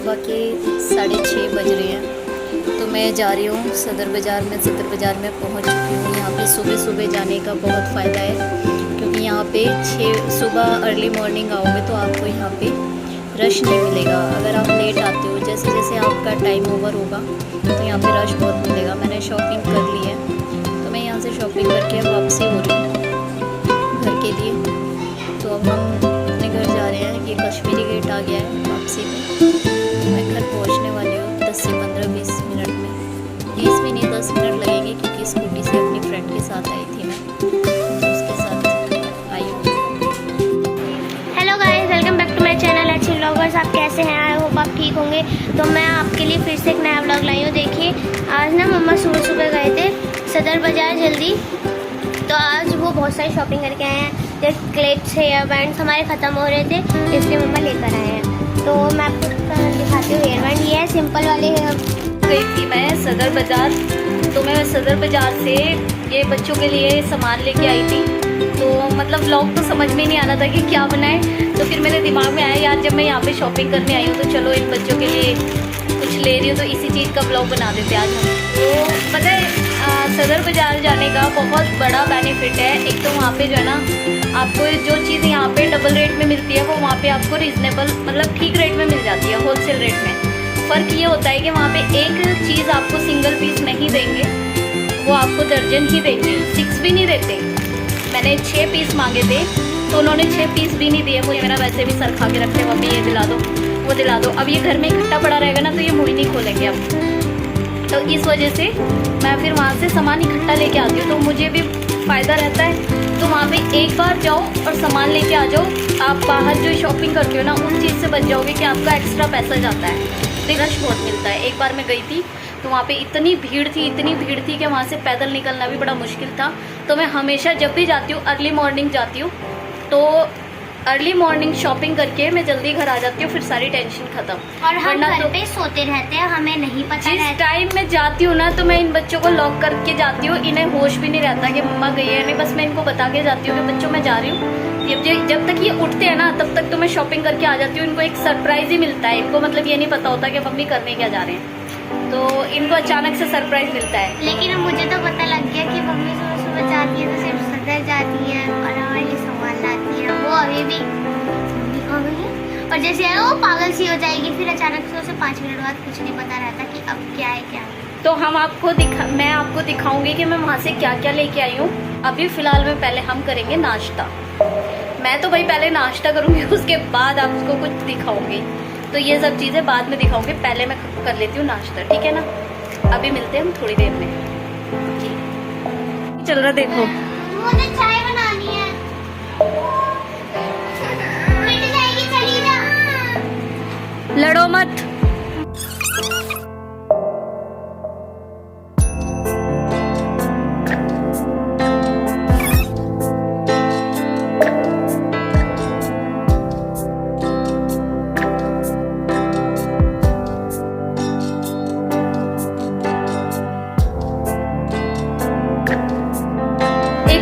सुबह के 6:30 बज रहे हैं। तो मैं जा रही हूँ सदर बाज़ार में। सदर बाज़ार में पहुँच चुकी हूँ। यहाँ पे सुबह सुबह जाने का बहुत फ़ायदा है, क्योंकि यहाँ पे 6 सुबह अर्ली मॉर्निंग आओगे तो आपको यहाँ पे रश नहीं मिलेगा। अगर आप लेट आते हो, जैसे जैसे आपका टाइम ओवर होगा तो यहाँ पे रश बहुत मिलेगा। मैंने शॉपिंग कर ली है, तो मैं यहाँ से शॉपिंग करके वापसी हो रही हूँ घर के लिए। तो अब हम अपने घर जा रहे हैं। ये कश्मीरी गेट आ गया है वापसी में। मैं घर पहुँचने वाली हूँ 10 से 15-20 मिनट में। 20 भी नहीं, 10 मिनट लगेंगे, क्योंकि स्कूटी से अपनी फ्रेंड के साथ आई थी मैं, तो उसके साथ आई हूँ। Hello guys, welcome back to my channel अच्छे व्लॉगर्स। आप कैसे हैं? आई होप आप ठीक होंगे। तो मैं आपके लिए फिर से एक नया व्लॉग लाई हूँ। देखिए, आज ना मम्मा सुबह सुबह गए थे सदर बाज़ार जल्दी, तो आज वो बहुत सारी शॉपिंग करके आए हैं। जैसे क्लिप्स, हेयर बैंड्स हमारे ख़त्म हो रहे थे, इसलिए मम्मा लेकर आए हैं। तो मैं आपको दिखाती हूँ हेयर बैंड। ये है सिंपल वाले हेयर। गई थी मैं सदर बाज़ार, तो मैं सदर बाज़ार से ये बच्चों के लिए सामान लेके आई थी। तो मतलब व्लॉग तो समझ में नहीं आ रहा था कि क्या बनाए। तो फिर मेरे दिमाग में आया, यार जब मैं यहाँ पे शॉपिंग करने आई हूँ तो चलो इन बच्चों के लिए कुछ ले रही हूँ, तो इसी चीज़ का व्लॉग बना देते आज हम। तो पता है सदर बाज़ार जाने का बहुत बड़ा बेनिफिट है। एक तो वहाँ पे जो है ना, आपको जो चीज़ यहाँ पे डबल रेट में मिलती है, वो वहाँ पे आपको रीज़नेबल मतलब ठीक रेट में मिल जाती है, होलसेल रेट में। फ़र्क ये होता है कि वहाँ पे एक चीज़ आपको सिंगल पीस नहीं देंगे, वो आपको दर्जन ही देंगे, 6 भी नहीं देते। मैंने 6 पीस मांगे थे, तो उन्होंने 6 पीस भी नहीं दिए। मुझे मेरा वैसे भी सर खा के रखते हैं, मम्मी ये दिला दो वो दिला दो। अब ये घर में इकट्ठा पड़ा रहेगा ना, तो ये मुँह नहीं खोलेंगे अब। तो इस वजह से मैं फिर वहाँ से सामान इकट्ठा लेके आती हूँ, तो मुझे भी फ़ायदा रहता है। तो वहाँ पे एक बार जाओ और सामान लेके आ जाओ। आप बाहर जो शॉपिंग करते हो ना, उस चीज़ से बच जाओगे कि आपका एक्स्ट्रा पैसा जाता है। रश बहुत मिलता है। एक बार मैं गई थी तो वहाँ पे इतनी भीड़ थी कि वहाँ से पैदल निकलना भी बड़ा मुश्किल था। तो मैं हमेशा जब भी जाती हूँ अर्ली मॉर्निंग जाती हूँ, तो अर्ली मॉर्निंग शॉपिंग करके मैं जल्दी घर आ जाती हूँ, फिर सारी टेंशन खत्म। और हम घर पे सोते रहते हैं, हमें नहीं पता। जिस टाइम मैं जाती हूँ ना, तो मैं इन बच्चों को लॉक करके जाती हूँ। इन्हें होश भी नहीं रहता कि मम्मा गई है नहीं, बस मैं इनको बता के जाती हूँ कि बच्चों मैं जा रही हूँ। जब तक ये उठते हैं ना, तब तक तो मैं शॉपिंग करके आ जाती हूँ। इनको एक सरप्राइज ही मिलता है। इनको मतलब ये नहीं पता होता कि मम्मी करने क्या जा रहे हैं, तो इनको अचानक से सरप्राइज मिलता है। लेकिन अब मुझे तो पता लग गया कि मम्मी सुबह सुबह जाती है तो सिर्फ सदर जाती है और हमारे लिए सामान लाती है। वो अभी भी हो गई है, और जैसे है वो पागल सी हो जाएगी, फिर अचानक से उसे 5 मिनट बाद कुछ नहीं पता रहता कि अब क्या है क्या है। तो मैं आपको दिखाऊंगी कि मैं वहाँ से क्या क्या लेके आई हूँ। अभी फिलहाल में पहले हम करेंगे नाश्ता। मैं तो भाई पहले नाश्ता करूँगी, उसके बाद आपको कुछ दिखाऊंगी। तो ये सब चीज़ें बाद में दिखाऊंगी, पहले मैं कर लेती हूँ नाश्ता, ठीक है ना। अभी मिलते हैं हम थोड़ी देर में। चल रहा देखो, मुझे चाय बनानी है। मिट जाएगी, चली जा। लड़ो मत।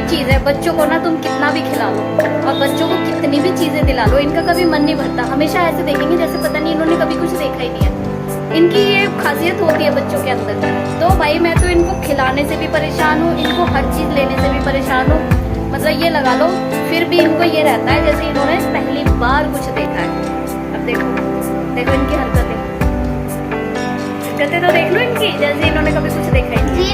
चीज़ है, बच्चों को ना तुम कितना भी खिला लो और बच्चों को कितनी भी चीजें दिला लो, इनका कभी मन नहीं भरता। हमेशा ऐसे देखेंगे जैसे पता नहीं इन्होंने कभी कुछ देखा ही नहीं है। इनकी ये खासियत होती है बच्चों के अंदर। तो भाई मैं तो इनको खिलाने से भी परेशान हूँ, इनको हर चीज लेने से भी परेशान हूँ। मतलब ये लगा लो, फिर भी इनको ये रहता है जैसे इन्होंने पहली बार कुछ देखा है। अब देखो इनकी हरकतें तो देख लो इनकी, जैसे इन्होंने कभी कुछ देखा ही नहीं।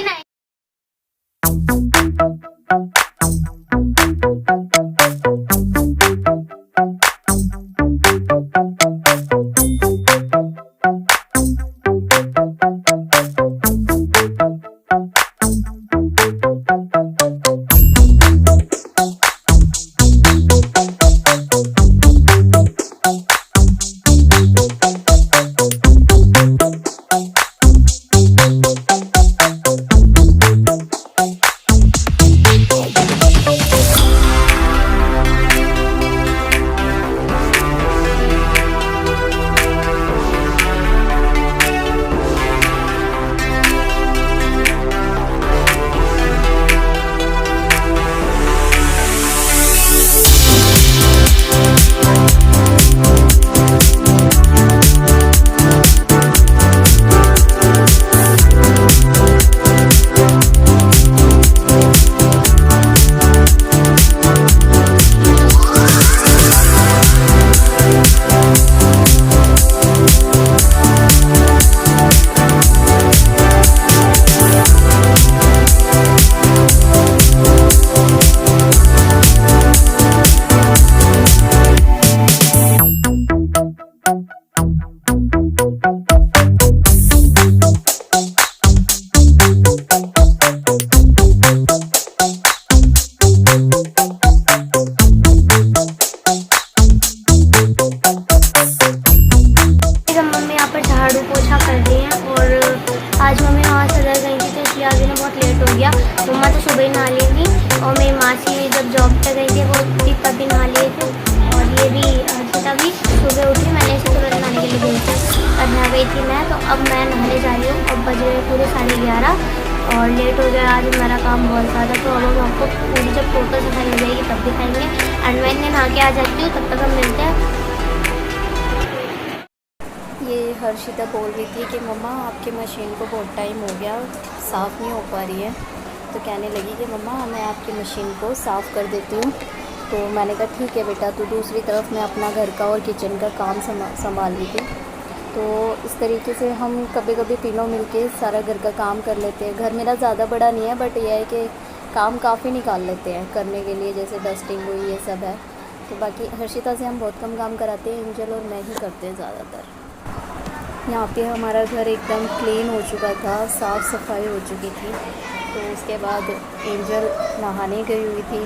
मम्मी जब जॉब पे गई थी वो भी तभी नहा लिए थे, और ये भी तभी सुबह उठी, मैंने इसे तुरंत नहाने के लिए भेजी थी और नहा गई थी मैं। तो अब मैं नहाने जा रही हूँ। अब बज रहे पूरे 11:30 और लेट हो गया आज मेरा काम बहुत ज़्यादा। तो अब हम आपको पूरी जब टोटल सफाई हो जाएगी तब दिखाएंगे। एंड मैं नहा के आ जाती हूँ, तब तक हम मिलते हैं। ये हर्षिता बोल रही थी कि मम्मा आपकी मशीन को बहुत टाइम हो गया, साफ़ नहीं हो पा रही है। तो कहने लगी कि मम्मा मैं आपकी मशीन को साफ़ कर देती हूँ। तो मैंने कहा ठीक है बेटा। तो दूसरी तरफ मैं अपना घर का और किचन का काम संभाल रही थी। तो इस तरीके से हम कभी कभी तीनों मिलके सारा घर का काम कर लेते हैं। घर मेरा ज़्यादा बड़ा नहीं है, बट यह है कि काम काफ़ी निकाल लेते हैं करने के लिए, जैसे डस्टिंग हुई, ये सब है। तो बाकी हर्षिता से हम बहुत कम काम कराते हैं, एंजल और मैं ही करते हैं ज़्यादातर। यहाँ पे हमारा घर एकदम क्लीन हो चुका था, साफ़ सफाई हो चुकी थी। तो उसके बाद एंजल नहाने गई हुई थी,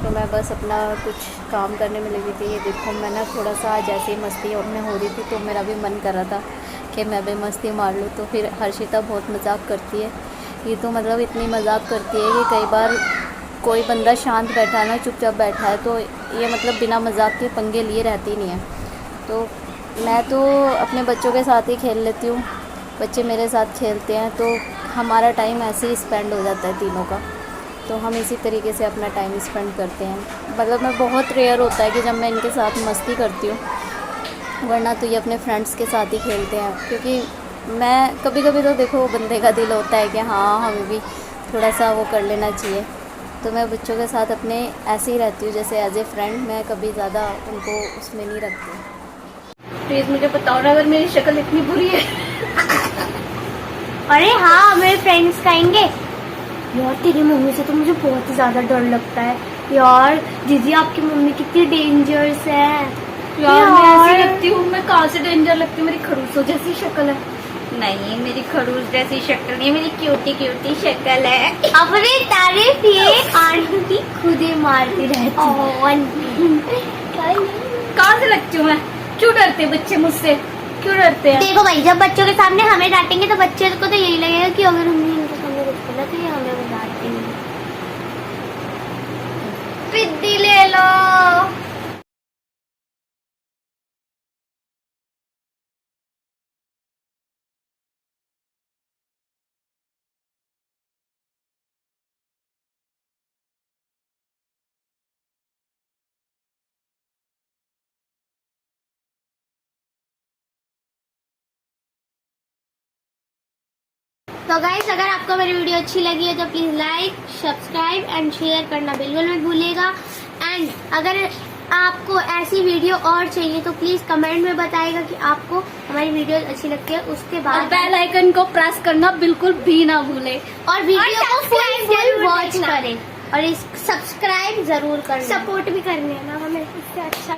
तो मैं बस अपना कुछ काम करने में लगी थी। ये देखो मैं ना थोड़ा सा जैसे मस्ती में हो रही थी, तो मेरा भी मन कर रहा था कि मैं भी मस्ती मार लूँ। तो फिर हर्षिता बहुत मजाक करती है। ये तो मतलब इतनी मजाक करती है कि कई बार कोई बंदा शांत बैठा है ना, चुपचाप बैठा है, तो ये मतलब बिना मजाक के पंगे लिए रहती नहीं है। तो मैं तो अपने बच्चों के साथ ही खेल लेती हूँ, बच्चे मेरे साथ खेलते हैं, तो हमारा टाइम ऐसे ही स्पेंड हो जाता है तीनों का। तो हम इसी तरीके से अपना टाइम स्पेंड करते हैं। मतलब मैं बहुत रेयर होता है कि जब मैं इनके साथ मस्ती करती हूँ, वरना तो ये अपने फ्रेंड्स के साथ ही खेलते हैं। क्योंकि मैं कभी कभी तो देखो बंदे का दिल होता है कि हाँ हमें भी थोड़ा सा वो कर लेना चाहिए। तो मैं बच्चों के साथ अपने ऐसे ही रहती हूँ जैसे एज ए फ्रेंड। मैं कभी ज़्यादा उनको उसमें नहीं रखती। प्लीज मुझे बताओ ना अगर मेरी शक्ल इतनी बुरी है। अरे हाँ, मेरे फ्रेंड्स कहेंगे यार तेरी मम्मी से तो मुझे बहुत ही ज़्यादा डर लगता है यार, दीदी आपकी मम्मी कितनी डेंजरस है। यार मैं ऐसी लगती हूँ, मैं कहाँ से डेंजर लगती हूँ, मेरी खड़ूसों जैसी शक्ल है। नहीं, मेरी खड़ूस जैसी शक्ल नहीं है, मेरी क्यूटी शक्ल है। अपनी तारीफ ये आंटी खुद ही मारती रहती है। कहाँ से लगती हूँ मैं? क्यों डरते बच्चे मुझसे, क्यों डरते हैं? देखो भाई, जब बच्चों के सामने हमें डांटेंगे तो बच्चे को तो यही लगेगा कि अगर हमने इनके सामने कुछ बोला तो ये हमें डांटेंगे। पिद्दी ले लो। तो गाइस, अगर आपको मेरी वीडियो अच्छी लगी है तो please like, subscribe and share करना बिल्कुल मत भूलिएगा। एंड अगर आपको ऐसी वीडियो और चाहिए तो प्लीज कमेंट में बताइएगा कि आपको हमारी वीडियो अच्छी लगती है। उसके बाद बेल आइकन को प्रेस करना बिल्कुल भी ना भूले, और वीडियो को फुल वॉच करें और सब्सक्राइब जरूर करें। सपोर्ट भी करने ना हमें, इससे अच्छा